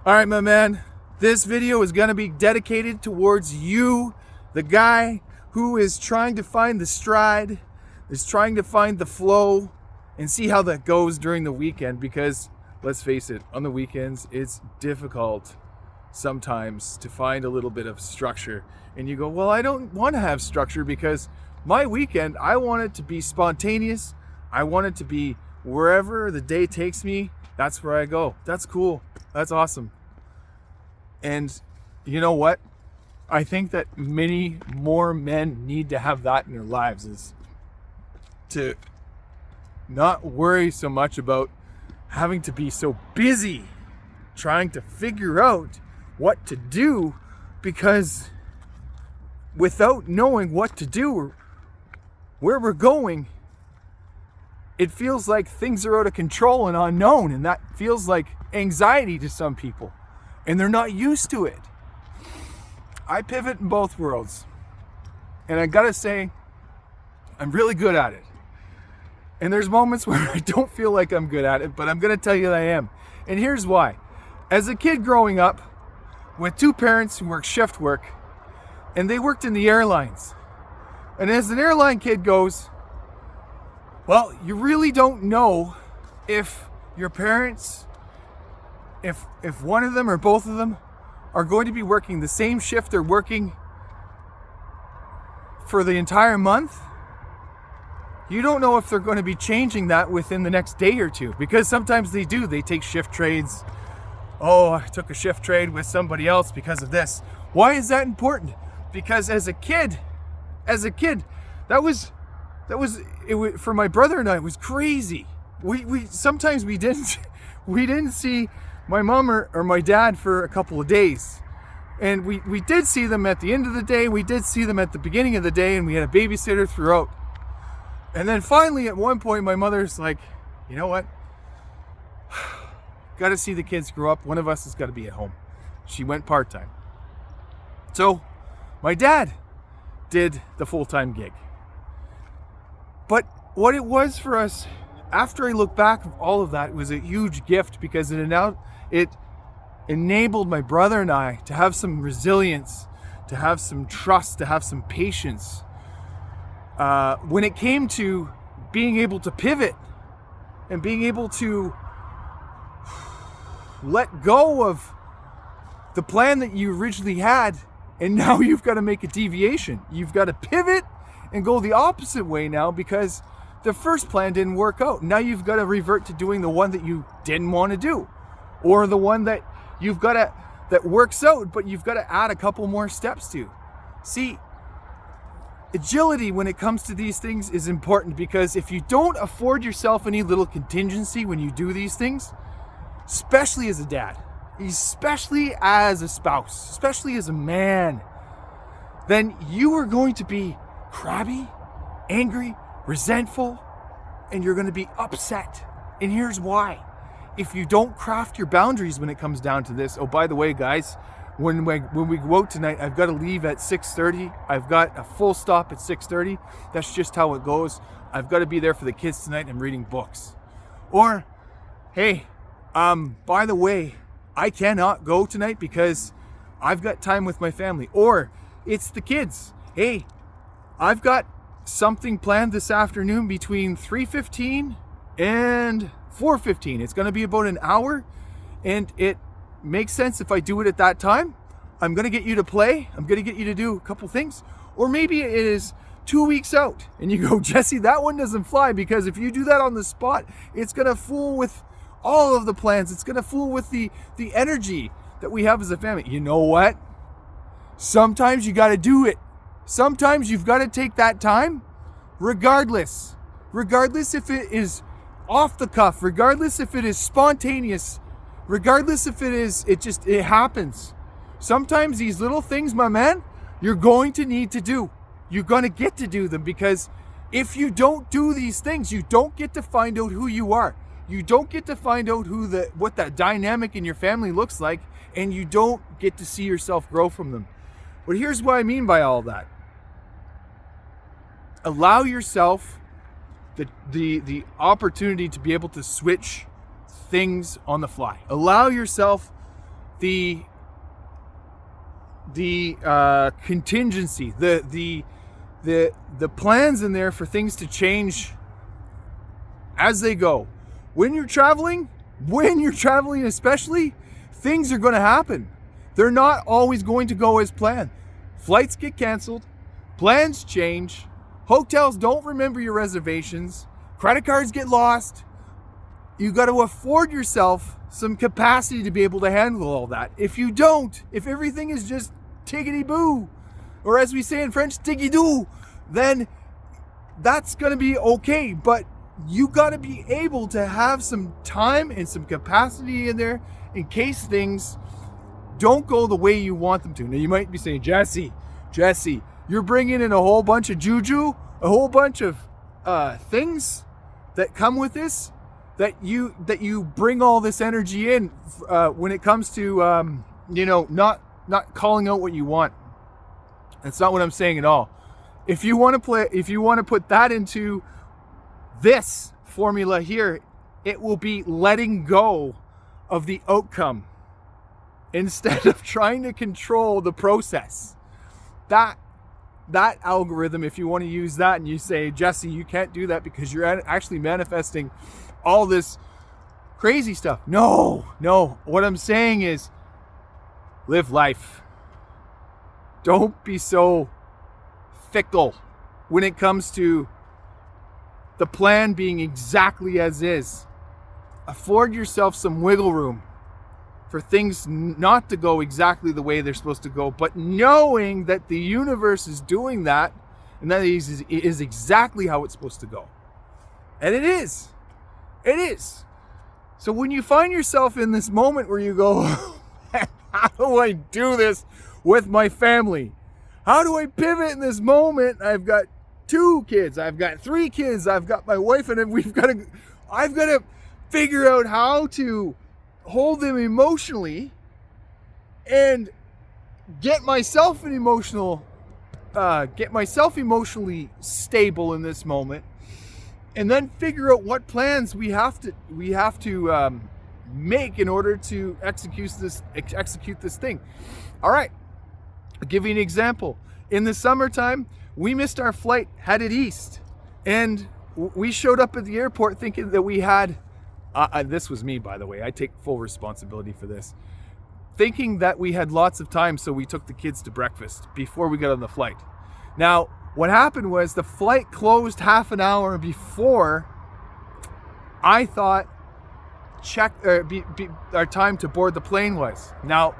All right, my man, this video is going to be dedicated towards you, the guy who is trying to find the stride, is trying to find the flow, and see how that goes during the weekend. Because let's face it, on the weekends, it's difficult sometimes to find a little bit of structure. And you go, well, I don't want to have structure because my weekend, I want it to be spontaneous. I want it to be wherever the day takes me, that's where I go. That's cool. That's awesome. And you know what? I think that many more men need to have that in their lives, is to not worry so much about having to be so busy trying to figure out what to do, because without knowing what to do or where we're going, it feels like things are out of control and unknown, and that feels like anxiety to some people, and they're not used to it. I pivot in both worlds, and I gotta say, I'm really good at it. And there's moments where I don't feel like I'm good at it, but I'm gonna tell you that I am. And here's why. As a kid growing up with two parents who worked shift work, and they worked in the airlines, and as an airline kid goes, well, you really don't know if your parents, if one of them or both of them are going to be working the same shift they're working for the entire month. You don't know if they're going to be changing that within the next day or two, because sometimes they do. They take shift trades. Oh, I took a shift trade with somebody else because of this. Why is that important? Because as a kid, that was for my brother and I, it was crazy. We sometimes we didn't see my mom or my dad for a couple of days. And we did see them at the end of the day, we did see them at the beginning of the day, and we had a babysitter throughout. And then finally at one point my mother's like, you know what? Got to see the kids grow up. One of us has got to be at home. She went part-time. So my dad did the full-time gig. But what it was for us, after I look back of all of that, it was a huge gift, because it enabled my brother and I to have some resilience, to have some trust, to have some patience. When it came to being able to pivot and being able to let go of the plan that you originally had, and now you've got to make a deviation. You've got to pivot and go the opposite way now, because the first plan didn't work out. Now you've got to revert to doing the one that you didn't want to do, or the one that that works out, but you've got to add a couple more steps to. See, agility when it comes to these things is important, because if you don't afford yourself any little contingency when you do these things, especially as a dad, especially as a spouse, especially as a man, then you are going to be crabby, angry, resentful, and you're going to be upset. And here's why. If you don't craft your boundaries when it comes down to this, oh, by the way, guys, when we go out tonight, I've got to leave at 6:30. I've got a full stop at 6:30. That's just how it goes. I've got to be there for the kids tonight. I'm reading books. Or, hey, by the way, I cannot go tonight because I've got time with my family. Or it's the kids. Hey, I've got something planned this afternoon between 3:15 and 4:15. It's going to be about an hour, and it makes sense if I do it at that time. I'm going to get you to play. I'm going to get you to do a couple things. Or maybe it is 2 weeks out, and you go, Jesse, that one doesn't fly, because if you do that on the spot, it's going to fool with all of the plans. It's going to fool with the energy that we have as a family. You know what? Sometimes you got to do it. Sometimes you've got to take that time, regardless if it is off the cuff, regardless if it is spontaneous, regardless if it happens. Sometimes these little things, my man, you're going to need to do. You're going to get to do them, because if you don't do these things, you don't get to find out who you are. You don't get to find out what that dynamic in your family looks like, and you don't get to see yourself grow from them. But here's what I mean by all that. Allow yourself the opportunity to be able to switch things on the fly. Allow yourself the contingency, the plans in there for things to change as they go. When you're traveling especially, things are going to happen. They're not always going to go as planned. Flights get canceled, plans change, hotels don't remember your reservations, credit cards get lost. You got to afford yourself some capacity to be able to handle all that. If you don't, if everything is just tiggity boo, or as we say in French, tiggy doo, then that's going to be okay. But you got to be able to have some time and some capacity in there in case things don't go the way you want them to. Now you might be saying, Jesse, you're bringing in a whole bunch of juju, a whole bunch of things that come with this, that you bring all this energy in when it comes to not calling out what you want. That's not what I'm saying at all. If you want to put that into this formula here, it will be letting go of the outcome instead of trying to control the process. That algorithm, if you want to use that and you say, Jesse, you can't do that because you're actually manifesting all this crazy stuff. No. What I'm saying is live life. Don't be so fickle when it comes to the plan being exactly as is. Afford yourself some wiggle room for things not to go exactly the way they're supposed to go, but knowing that the universe is doing that and that is exactly how it's supposed to go. And it is. It is. So when you find yourself in this moment where you go, how do I do this with my family? How do I pivot in this moment? I've got 2 kids. I've got 3 kids. I've got my wife, and I've got to figure out how to hold them emotionally and get myself emotionally stable in this moment, and then figure out what plans we have to make in order to execute this thing. All right, I'll give you an example. In the summertime, we missed our flight headed east, and we showed up at the airport thinking that we had this was me, by the way, I take full responsibility for this, thinking that we had lots of time, so we took the kids to breakfast before we got on the flight. Now, what happened was the flight closed half an hour before I thought our time to board the plane was. Now,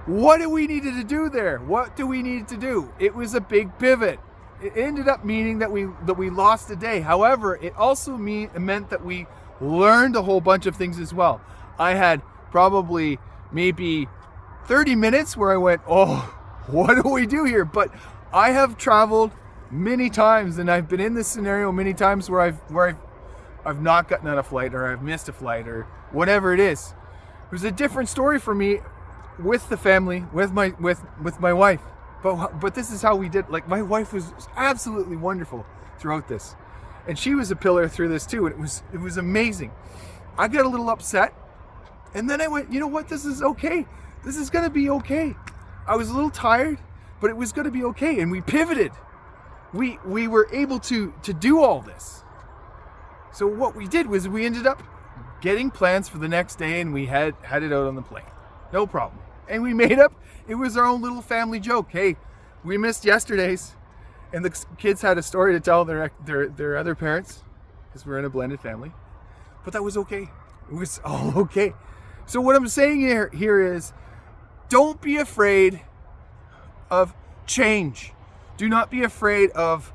what do we needed to do there? What do we need to do? It was a big pivot. It ended up meaning that we lost a day. However, it also meant that we learned a whole bunch of things as well. I had probably maybe 30 minutes where I went, oh, what do we do here? But I have traveled many times, and I've been in this scenario many times where I've not gotten on a flight, or I've missed a flight, or whatever it is. It was a different story for me with the family, with my wife. But this is how we did. Like, my wife was absolutely wonderful throughout this, and she was a pillar through this too. And it was amazing. I got a little upset, and then I went, you know what? This is okay. This is gonna be okay. I was a little tired, but it was gonna be okay. And we pivoted. We were able to do all this. So what we did was we ended up getting plans for the next day, and we had it out on the plane. No problem. And we made up. It was our own little family joke. Hey, we missed yesterday's, and the kids had a story to tell their other parents, because we're in a blended family. But that was okay. It was all okay. So what I'm saying here is, don't be afraid of change. Do not be afraid of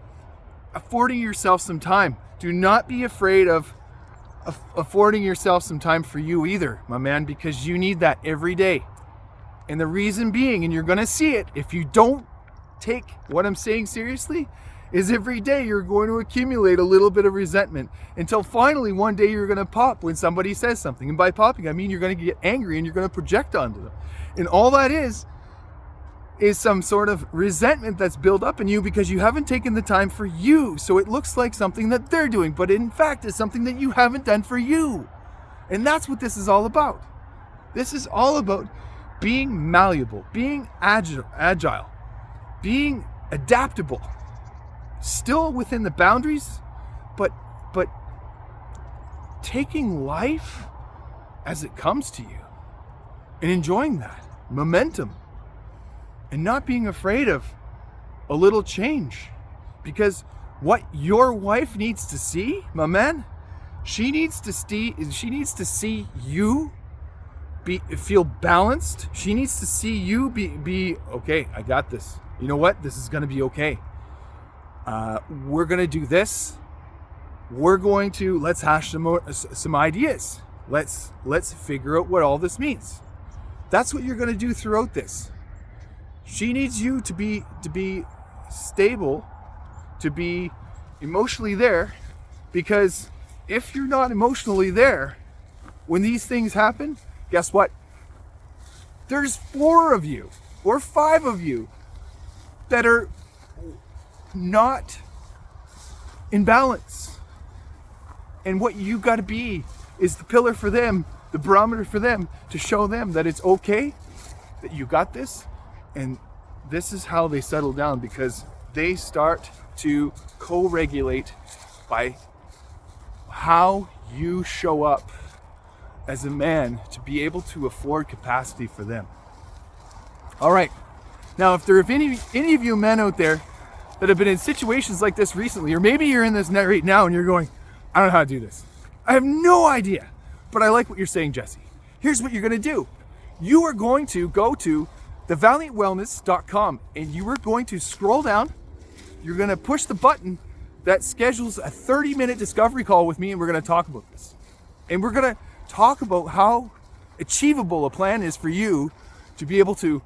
affording yourself some time. Do not be afraid of affording yourself some time for you either, my man, because you need that every day. And the reason being, and you're going to see it if you don't take what I'm saying seriously, is every day you're going to accumulate a little bit of resentment until finally one day you're going to pop when somebody says something. And by popping, I mean you're going to get angry and you're going to project onto them. And all that is some sort of resentment that's built up in you because you haven't taken the time for you. So it looks like something that they're doing, but in fact it's something that you haven't done for you. And that's what this is all about. This is all about being malleable, being agile, being adaptable, still within the boundaries, but taking life as it comes to you and enjoying that momentum and not being afraid of a little change. Because what your wife needs to see, my man, she needs to see you feel balanced. She needs to see you be okay. I got this. You know what? This is going to be okay. We're going to do this. Let's hash some ideas. Let's figure out what all this means. That's what you're going to do throughout this. She needs you to be stable, to be emotionally there, because if you're not emotionally there when these things happen, guess what? There's 4 of you or 5 of you that are not in balance. And what you got to be is the pillar for them, the barometer for them, to show them that it's okay, that you got this. And this is how they settle down, because they start to co-regulate by how you show up as a man to be able to afford capacity for them. All right. Now, if there are any of you men out there that have been in situations like this recently, or maybe you're in this right now and you're going, I don't know how to do this. I have no idea, but I like what you're saying, Jesse. Here's what you're going to do. You are going to go to thevaliantwellness.com and you are going to scroll down. You're going to push the button that schedules a 30-minute discovery call with me, and we're going to talk about this. And we're going to talk about how achievable a plan is for you to be able to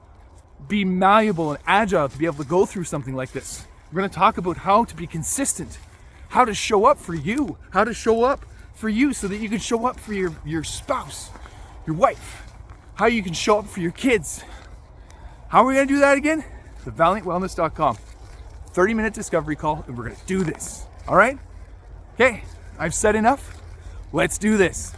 be malleable and agile, to be able to go through something like this. We're going to talk about how to be consistent, how to show up for you, so that you can show up for your spouse, your wife, how you can show up for your kids. How are we going to do that again? Thevaliantwellness.com. 30-minute discovery call, and we're going to do this. All right? Okay, I've said enough. Let's do this.